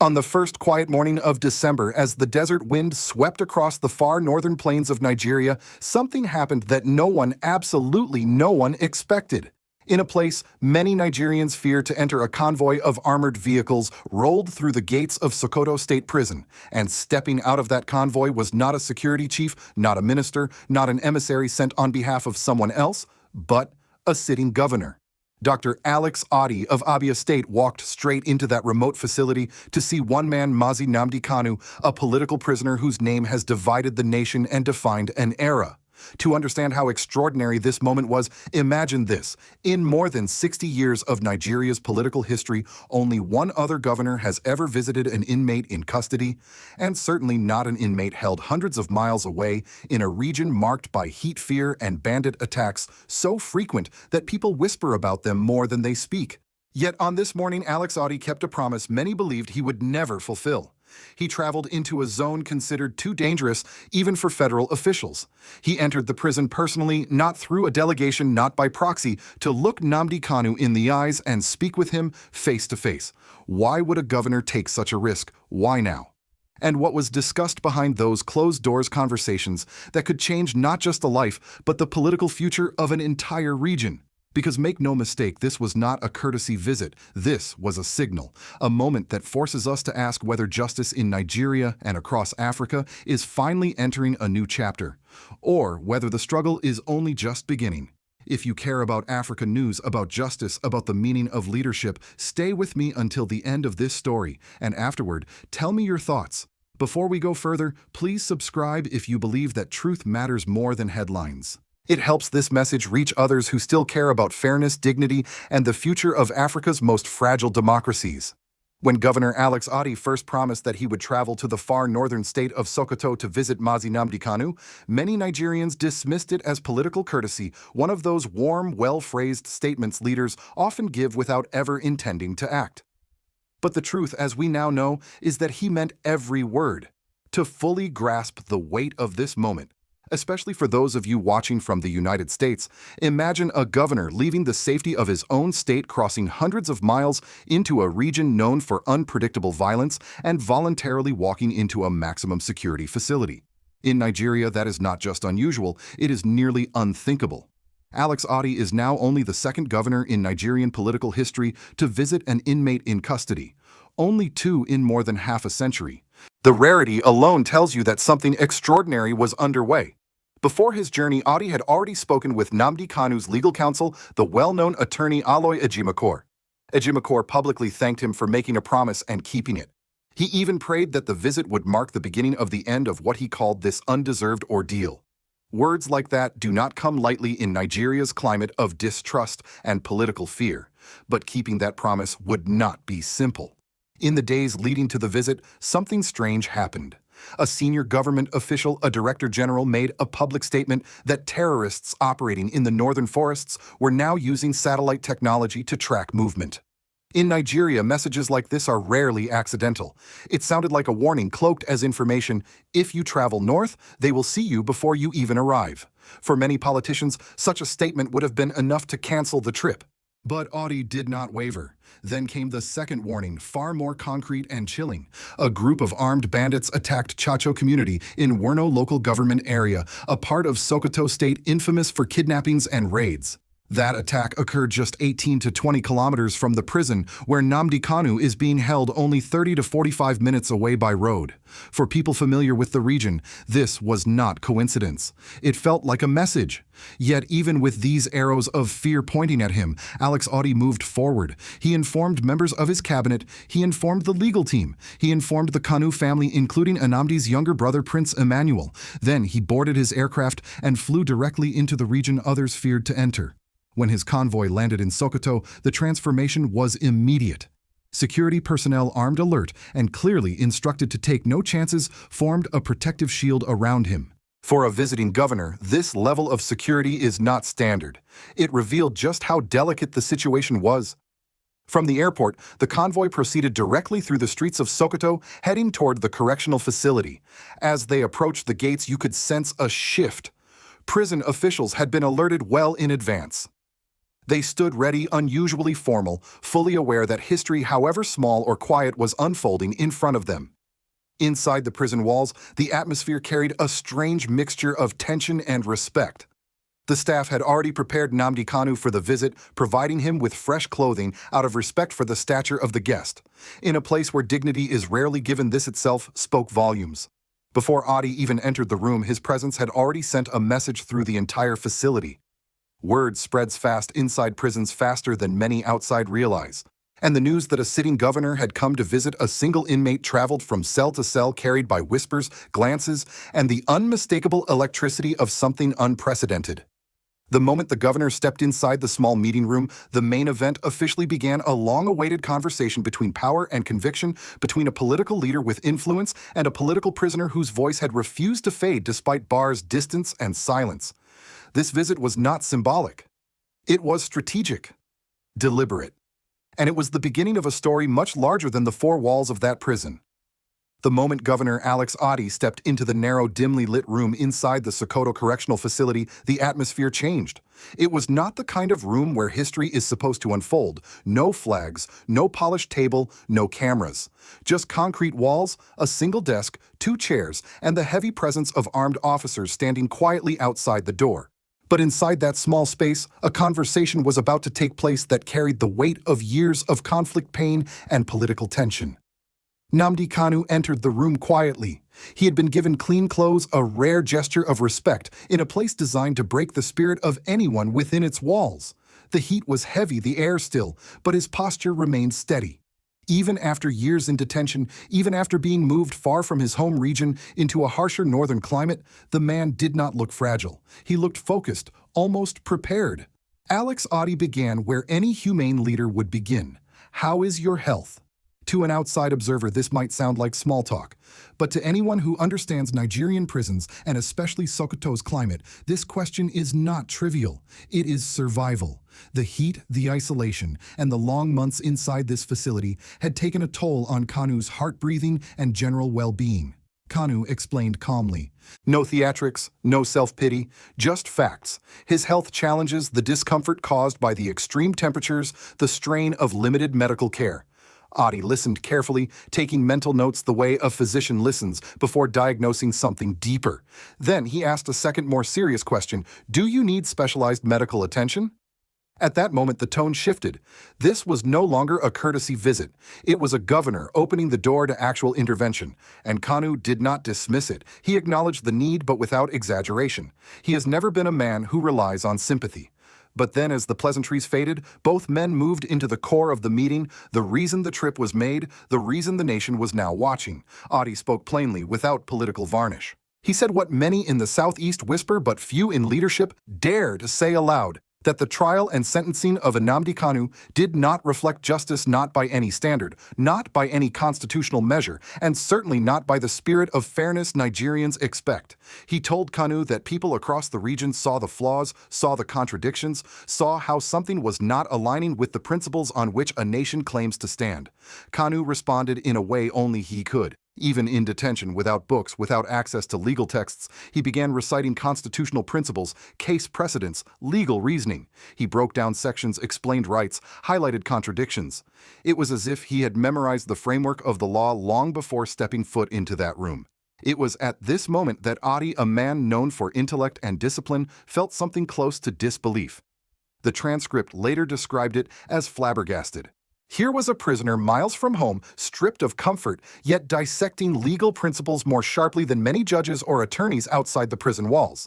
On the first quiet morning of December, as the desert wind swept across the far northern plains of Nigeria, something happened that no one, absolutely no one, expected. In a place many Nigerians fear to enter, a convoy of armored vehicles rolled through the gates of Sokoto State Prison, and stepping out of that convoy was not a security chief, not a minister, not an emissary sent on behalf of someone else, but a sitting governor. Dr. Alex Otti of Abia State walked straight into that remote facility to see one man, Nnamdi Kanu, a political prisoner whose name has divided the nation and defined an era. To understand how extraordinary this moment was, imagine this. In more than 60 years of Nigeria's political history, only one other governor has ever visited an inmate in custody, and certainly not an inmate held hundreds of miles away in a region marked by heat fear and bandit attacks so frequent that people whisper about them more than they speak. Yet on this morning, Alex Otti kept a promise many believed he would never fulfill. He traveled into a zone considered too dangerous even for federal officials. He entered the prison personally, not through a delegation, not by proxy, to look Nnamdi Kanu in the eyes and speak with him face to face. Why would a governor take such a risk? Why now? And what was discussed behind those closed-doors conversations that could change not just the life, but the political future of an entire region? Because make no mistake, this was not a courtesy visit. This was a signal, a moment that forces us to ask whether justice in Nigeria and across Africa is finally entering a new chapter, or whether the struggle is only just beginning. If you care about Africa news, about justice, about the meaning of leadership, stay with me until the end of this story, and afterward, tell me your thoughts. Before we go further, please subscribe if you believe that truth matters more than headlines. It helps this message reach others who still care about fairness, dignity, and the future of Africa's most fragile democracies. When Governor Alex Otti first promised that he would travel to the far northern state of Sokoto to visit Nnamdi Kanu, many Nigerians dismissed it as political courtesy, one of those warm, well-phrased statements leaders often give without ever intending to act. But the truth, as we now know, is that he meant every word. To fully grasp the weight of this moment, especially for those of you watching from the United States, imagine a governor leaving the safety of his own state, crossing hundreds of miles into a region known for unpredictable violence, and voluntarily walking into a maximum security facility. In Nigeria, that is not just unusual, it is nearly unthinkable. Alex Otti is now only the second governor in Nigerian political history to visit an inmate in custody, only two in more than half a century. The rarity alone tells you that something extraordinary was underway. Before his journey, Otti had already spoken with Nnamdi Kanu's legal counsel, the well-known attorney Aloy Ejimakor. Ejimakor publicly thanked him for making a promise and keeping it. He even prayed that the visit would mark the beginning of the end of what he called this undeserved ordeal. Words like that do not come lightly in Nigeria's climate of distrust and political fear, but keeping that promise would not be simple. In the days leading to the visit, something strange happened. A senior government official, a director general, made a public statement that terrorists operating in the northern forests were now using satellite technology to track movement. In Nigeria, messages like this are rarely accidental. It sounded like a warning cloaked as information. If you travel north, they will see you before you even arrive. For many politicians, such a statement would have been enough to cancel the trip. But Otti did not waver. Then came the second warning, far more concrete and chilling. A group of armed bandits attacked Chacho community in Werno local government area, a part of Sokoto state infamous for kidnappings and raids. That attack occurred just 18 to 20 kilometers from the prison, where Nnamdi Kanu is being held only 30 to 45 minutes away by road. For people familiar with the region, this was not coincidence. It felt like a message. Yet even with these arrows of fear pointing at him, Alex Otti moved forward. He informed members of his cabinet, he informed the legal team, he informed the Kanu family, including Nnamdi's younger brother Prince Emmanuel. Then he boarded his aircraft and flew directly into the region others feared to enter. When his convoy landed in Sokoto, the transformation was immediate. Security personnel, armed alert and clearly instructed to take no chances, formed a protective shield around him. For a visiting governor, this level of security is not standard. It revealed just how delicate the situation was. From the airport, the convoy proceeded directly through the streets of Sokoto, heading toward the correctional facility. As they approached the gates, you could sense a shift. Prison officials had been alerted well in advance. They stood ready, unusually formal, fully aware that history, however small or quiet, was unfolding in front of them. Inside the prison walls, the atmosphere carried a strange mixture of tension and respect. The staff had already prepared Nnamdi Kanu for the visit, providing him with fresh clothing out of respect for the stature of the guest. In a place where dignity is rarely given, this itself spoke volumes. Before Otti even entered the room, his presence had already sent a message through the entire facility. Word spreads fast inside prisons, faster than many outside realize. And the news that a sitting governor had come to visit a single inmate traveled from cell to cell, carried by whispers, glances, and the unmistakable electricity of something unprecedented. The moment the governor stepped inside the small meeting room, the main event officially began, a long-awaited conversation between power and conviction, between a political leader with influence and a political prisoner whose voice had refused to fade despite bars, distance, and silence. This visit was not symbolic. It was strategic, deliberate, and it was the beginning of a story much larger than the four walls of that prison. The moment Governor Alex Otti stepped into the narrow, dimly lit room inside the Sokoto Correctional Facility, the atmosphere changed. It was not the kind of room where history is supposed to unfold. No flags, no polished table, no cameras. Just concrete walls, a single desk, 2 chairs, and the heavy presence of armed officers standing quietly outside the door. But inside that small space, a conversation was about to take place that carried the weight of years of conflict, pain, and political tension. Nnamdi Kanu entered the room quietly. He had been given clean clothes, a rare gesture of respect, in a place designed to break the spirit of anyone within its walls. The heat was heavy, the air still, but his posture remained steady. Even after years in detention, even after being moved far from his home region into a harsher northern climate, the man did not look fragile. He looked focused, almost prepared. Alex Otti began where any humane leader would begin. "How is your health?" To an outside observer, this might sound like small talk, but to anyone who understands Nigerian prisons, and especially Sokoto's climate, this question is not trivial. It is survival. The heat, the isolation, and the long months inside this facility had taken a toll on Kanu's heart-breathing and general well-being. Kanu explained calmly. No theatrics, no self-pity, just facts. His health challenges, the discomfort caused by the extreme temperatures, the strain of limited medical care. Otti listened carefully, taking mental notes the way a physician listens before diagnosing something deeper. Then he asked a second, more serious question. "Do you need specialized medical attention?" At that moment, the tone shifted. This was no longer a courtesy visit. It was a governor opening the door to actual intervention, and Kanu did not dismiss it. He acknowledged the need, but without exaggeration. He has never been a man who relies on sympathy. But then, as the pleasantries faded, both men moved into the core of the meeting, the reason the trip was made, the reason the nation was now watching. Otti spoke plainly, without political varnish. He said what many in the Southeast whisper, but few in leadership dare to say aloud, that the trial and sentencing of Nnamdi Kanu did not reflect justice, not by any standard, not by any constitutional measure, and certainly not by the spirit of fairness Nigerians expect. He told Kanu that people across the region saw the flaws, saw the contradictions, saw how something was not aligning with the principles on which a nation claims to stand. Kanu responded in a way only he could. Even in detention, without books, without access to legal texts, he began reciting constitutional principles, case precedents, legal reasoning. He broke down sections, explained rights, highlighted contradictions. It was as if he had memorized the framework of the law long before stepping foot into that room. It was at this moment that Otti, a man known for intellect and discipline, felt something close to disbelief. The transcript later described it as flabbergasted. Here was a prisoner miles from home, stripped of comfort, yet dissecting legal principles more sharply than many judges or attorneys outside the prison walls.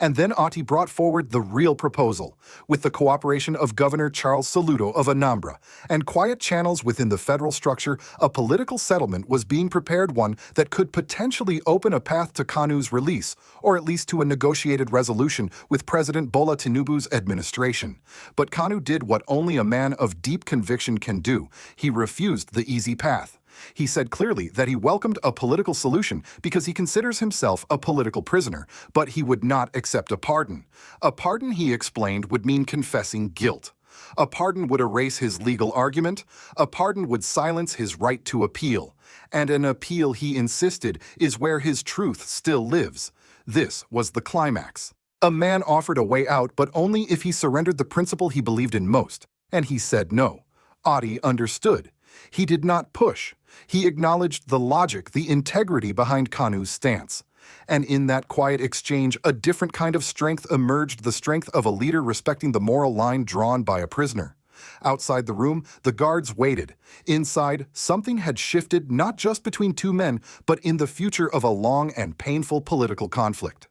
And then Otti brought forward the real proposal, with the cooperation of Governor Charles Soludo of Anambra, and quiet channels within the federal structure. A political settlement was being prepared, one that could potentially open a path to Kanu's release, or at least to a negotiated resolution with President Bola Tinubu's administration. But Kanu did what only a man of deep conviction can do. He refused the easy path. He said clearly that he welcomed a political solution because he considers himself a political prisoner, but he would not accept a pardon. A pardon, he explained, would mean confessing guilt. A pardon would erase his legal argument. A pardon would silence his right to appeal. And an appeal, he insisted, is where his truth still lives. This was the climax. A man offered a way out, but only if he surrendered the principle he believed in most, and he said no. Otti understood. He did not push. He acknowledged the logic, the integrity behind Kanu's stance. And in that quiet exchange, a different kind of strength emerged, the strength of a leader respecting the moral line drawn by a prisoner. Outside the room, the guards waited. Inside, something had shifted not just between two men, but in the future of a long and painful political conflict.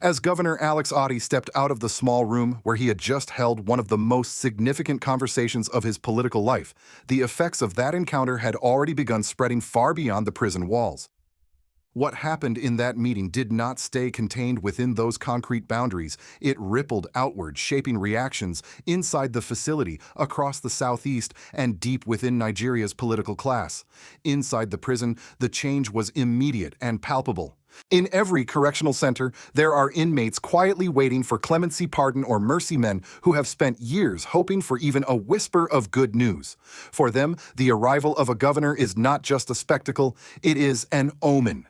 As Governor Alex Otti stepped out of the small room where he had just held one of the most significant conversations of his political life, the effects of that encounter had already begun spreading far beyond the prison walls. What happened in that meeting did not stay contained within those concrete boundaries. It rippled outward, shaping reactions inside the facility, across the southeast, and deep within Nigeria's political class. Inside the prison, the change was immediate and palpable. In every correctional center, there are inmates quietly waiting for clemency, pardon, or mercy, men who have spent years hoping for even a whisper of good news. For them, the arrival of a governor is not just a spectacle, it is an omen.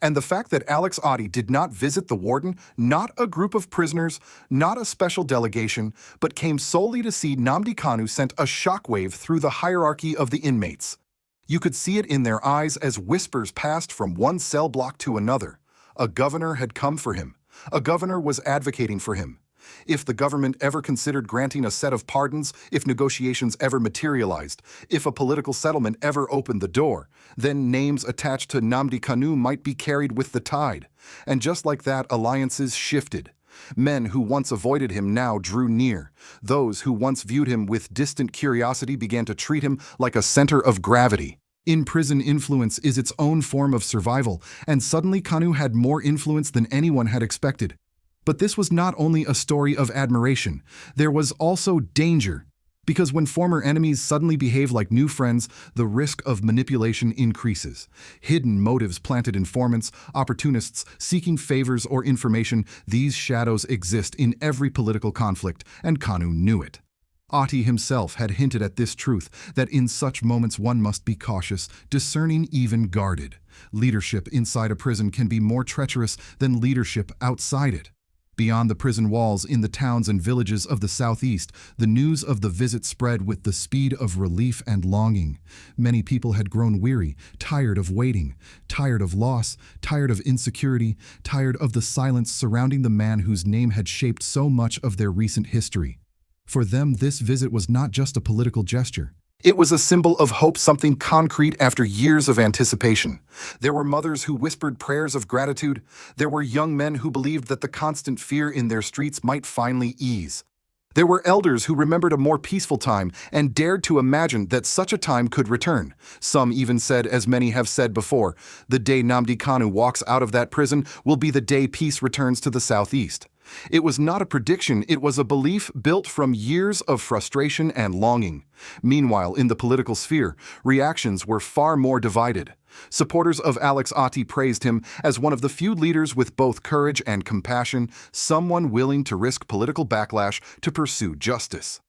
And the fact that Alex Otti did not visit the warden, not a group of prisoners, not a special delegation, but came solely to see Nnamdi Kanu sent a shockwave through the hierarchy of the inmates. You could see it in their eyes as whispers passed from one cell block to another. A governor had come for him. A governor was advocating for him. If the government ever considered granting a set of pardons, if negotiations ever materialized, if a political settlement ever opened the door, then names attached to Nnamdi Kanu might be carried with the tide. And just like that, alliances shifted. Men who once avoided him now drew near. Those who once viewed him with distant curiosity began to treat him like a center of gravity. In-prison influence is its own form of survival, and suddenly Kanu had more influence than anyone had expected. But this was not only a story of admiration, there was also danger. Because when former enemies suddenly behave like new friends, the risk of manipulation increases. Hidden motives, planted informants, opportunists seeking favors or information, these shadows exist in every political conflict, and Kanu knew it. Otti himself had hinted at this truth, that in such moments one must be cautious, discerning, even guarded. Leadership inside a prison can be more treacherous than leadership outside it. Beyond the prison walls, in the towns and villages of the southeast, the news of the visit spread with the speed of relief and longing. Many people had grown weary, tired of waiting, tired of loss, tired of insecurity, tired of the silence surrounding the man whose name had shaped so much of their recent history. For them, this visit was not just a political gesture. It was a symbol of hope, something concrete after years of anticipation. There were mothers who whispered prayers of gratitude. There were young men who believed that the constant fear in their streets might finally ease. There were elders who remembered a more peaceful time and dared to imagine that such a time could return. Some even said, as many have said before, the day Nnamdi Kanu walks out of that prison will be the day peace returns to the southeast. It was not a prediction, it was a belief built from years of frustration and longing. Meanwhile, in the political sphere, reactions were far more divided. Supporters of Alex Otti praised him as one of the few leaders with both courage and compassion, someone willing to risk political backlash to pursue justice.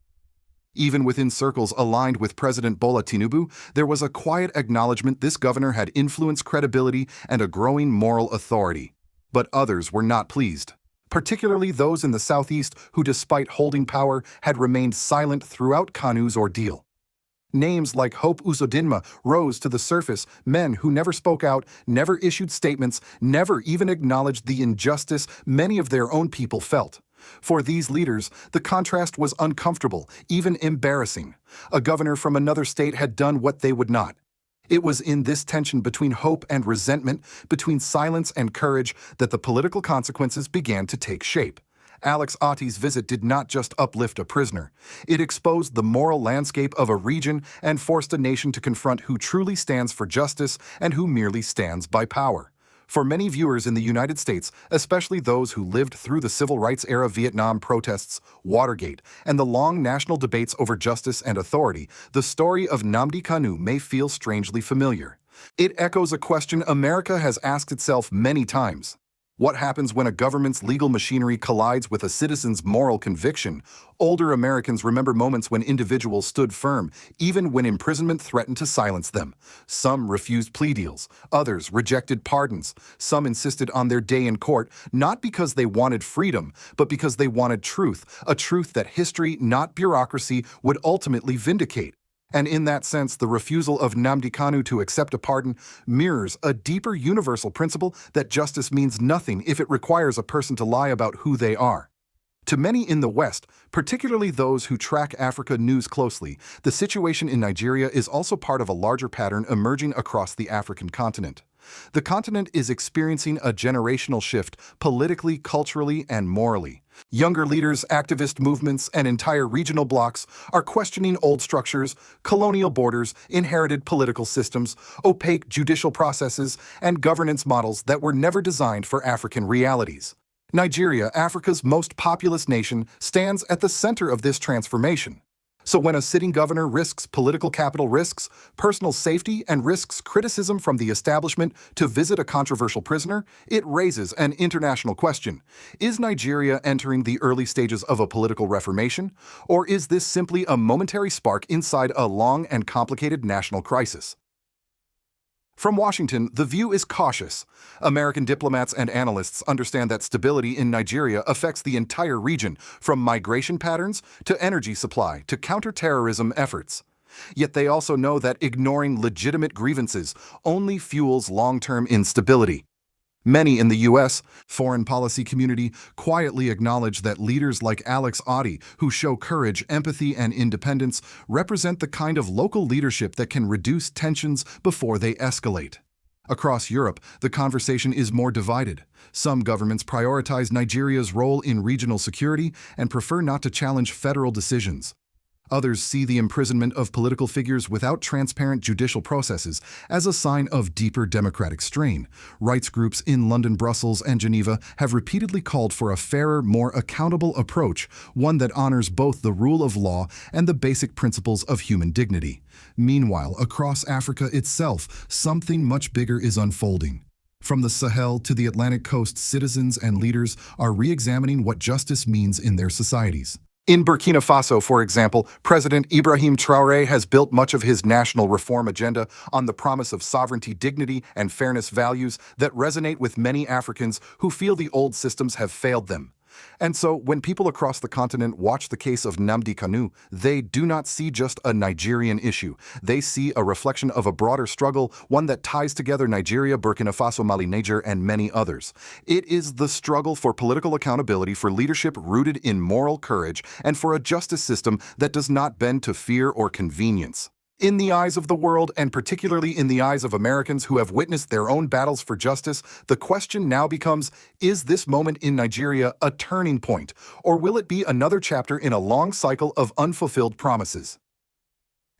Even within circles aligned with President Bola Tinubu, there was a quiet acknowledgement this governor had influence, credibility, and a growing moral authority. But others were not pleased. Particularly those in the southeast who, despite holding power, had remained silent throughout Kanu's ordeal. Names like Hope Uzodinma rose to the surface, men who never spoke out, never issued statements, never even acknowledged the injustice many of their own people felt. For these leaders, the contrast was uncomfortable, even embarrassing. A governor from another state had done what they would not. It was in this tension between hope and resentment, between silence and courage, that the political consequences began to take shape. Alex Otti's visit did not just uplift a prisoner. It exposed the moral landscape of a region and forced a nation to confront who truly stands for justice and who merely stands by power. For many viewers in the United States, especially those who lived through the civil rights era, Vietnam protests, Watergate, and the long national debates over justice and authority, the story of Nnamdi Kanu may feel strangely familiar. It echoes a question America has asked itself many times. What happens when a government's legal machinery collides with a citizen's moral conviction? Older Americans remember moments when individuals stood firm, even when imprisonment threatened to silence them. Some refused plea deals, others rejected pardons. Some insisted on their day in court, not because they wanted freedom, but because they wanted truth, a truth that history, not bureaucracy, would ultimately vindicate. And in that sense, the refusal of Nnamdi Kanu to accept a pardon mirrors a deeper universal principle that justice means nothing if it requires a person to lie about who they are. To many in the West, particularly those who track Africa news closely, the situation in Nigeria is also part of a larger pattern emerging across the African continent. The continent is experiencing a generational shift politically, culturally, and morally. Younger leaders, activist movements, and entire regional blocs are questioning old structures, colonial borders, inherited political systems, opaque judicial processes, and governance models that were never designed for African realities. Nigeria, Africa's most populous nation, stands at the center of this transformation. So when a sitting governor risks political capital, risks personal safety, and risks criticism from the establishment to visit a controversial prisoner, it raises an international question. Is Nigeria entering the early stages of a political reformation? Or is this simply a momentary spark inside a long and complicated national crisis? From Washington, the view is cautious. American diplomats and analysts understand that stability in Nigeria affects the entire region, from migration patterns to energy supply to counterterrorism efforts. Yet they also know that ignoring legitimate grievances only fuels long-term instability. Many in the U.S. foreign policy community quietly acknowledge that leaders like Alex Otti, who show courage, empathy, and independence, represent the kind of local leadership that can reduce tensions before they escalate. Across Europe, the conversation is more divided. Some governments prioritize Nigeria's role in regional security and prefer not to challenge federal decisions. Others see the imprisonment of political figures without transparent judicial processes as a sign of deeper democratic strain. Rights groups in London, Brussels, and Geneva have repeatedly called for a fairer, more accountable approach, one that honors both the rule of law and the basic principles of human dignity. Meanwhile, across Africa itself, something much bigger is unfolding. From the Sahel to the Atlantic coast, citizens and leaders are re-examining what justice means in their societies. In Burkina Faso, for example, President Ibrahim Traore has built much of his national reform agenda on the promise of sovereignty, dignity, and fairness, values that resonate with many Africans who feel the old systems have failed them. And so, when people across the continent watch the case of Nnamdi Kanu, they do not see just a Nigerian issue. They see a reflection of a broader struggle, one that ties together Nigeria, Burkina Faso, Mali, Niger, and many others. It is the struggle for political accountability, for leadership rooted in moral courage, and for a justice system that does not bend to fear or convenience. In the eyes of the world, and particularly in the eyes of Americans who have witnessed their own battles for justice, the question now becomes, is this moment in Nigeria a turning point, or will it be another chapter in a long cycle of unfulfilled promises?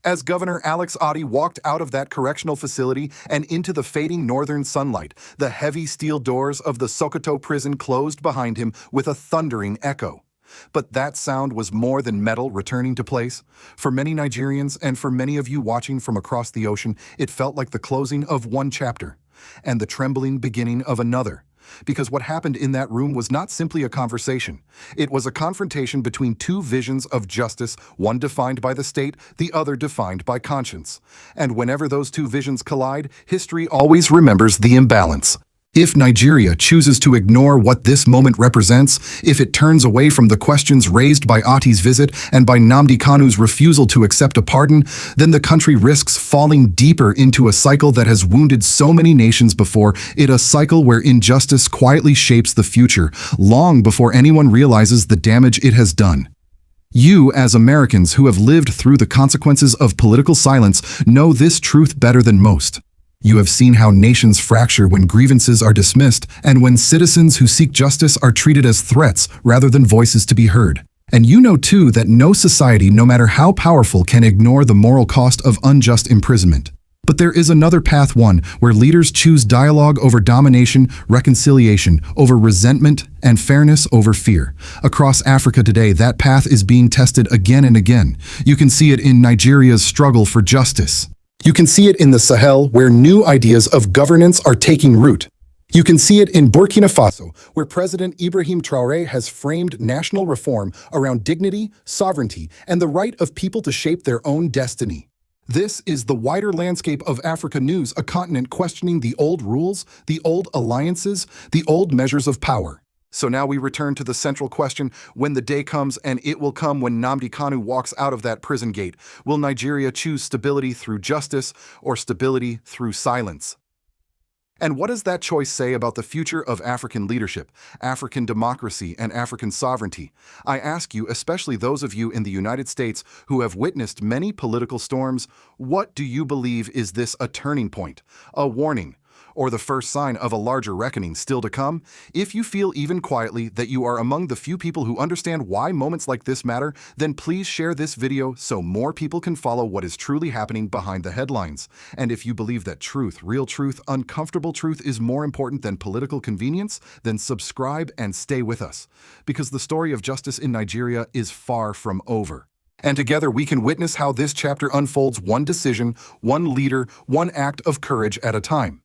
As Governor Alex Otti walked out of that correctional facility and into the fading northern sunlight, the heavy steel doors of the Sokoto prison closed behind him with a thundering echo. But that sound was more than metal returning to place. For many Nigerians, and for many of you watching from across the ocean, it felt like the closing of one chapter and the trembling beginning of another. Because what happened in that room was not simply a conversation. It was a confrontation between two visions of justice, one defined by the state, the other defined by conscience. And whenever those two visions collide, history always remembers the imbalance. If Nigeria chooses to ignore what this moment represents, if it turns away from the questions raised by Otti's visit and by Nnamdi Kanu's refusal to accept a pardon, then the country risks falling deeper into a cycle that has wounded so many nations before it, a cycle where injustice quietly shapes the future, long before anyone realizes the damage it has done. You, as Americans who have lived through the consequences of political silence, know this truth better than most. You have seen how nations fracture when grievances are dismissed and when citizens who seek justice are treated as threats rather than voices to be heard. And you know too that no society, no matter how powerful, can ignore the moral cost of unjust imprisonment. But there is another path, one where leaders choose dialogue over domination, reconciliation over resentment, and fairness over fear. Across Africa today, that path is being tested again and again. You can see it in Nigeria's struggle for justice. You can see it in the Sahel, where new ideas of governance are taking root. You can see it in Burkina Faso, where President Ibrahim Traore has framed national reform around dignity, sovereignty, and the right of people to shape their own destiny. This is the wider landscape of Africa news, a continent questioning the old rules, the old alliances, the old measures of power. So now we return to the central question: when the day comes, and it will come when Nnamdi Kanu walks out of that prison gate, will Nigeria choose stability through justice or stability through silence? And what does that choice say about the future of African leadership, African democracy, and African sovereignty? I ask you, especially those of you in the United States who have witnessed many political storms, what do you believe? Is this a turning point, a warning, or the first sign of a larger reckoning still to come? If you feel even quietly that you are among the few people who understand why moments like this matter, then please share this video so more people can follow what is truly happening behind the headlines. And if you believe that truth, real truth, uncomfortable truth is more important than political convenience, then subscribe and stay with us, because the story of justice in Nigeria is far from over. And together we can witness how this chapter unfolds, one decision, one leader, one act of courage at a time.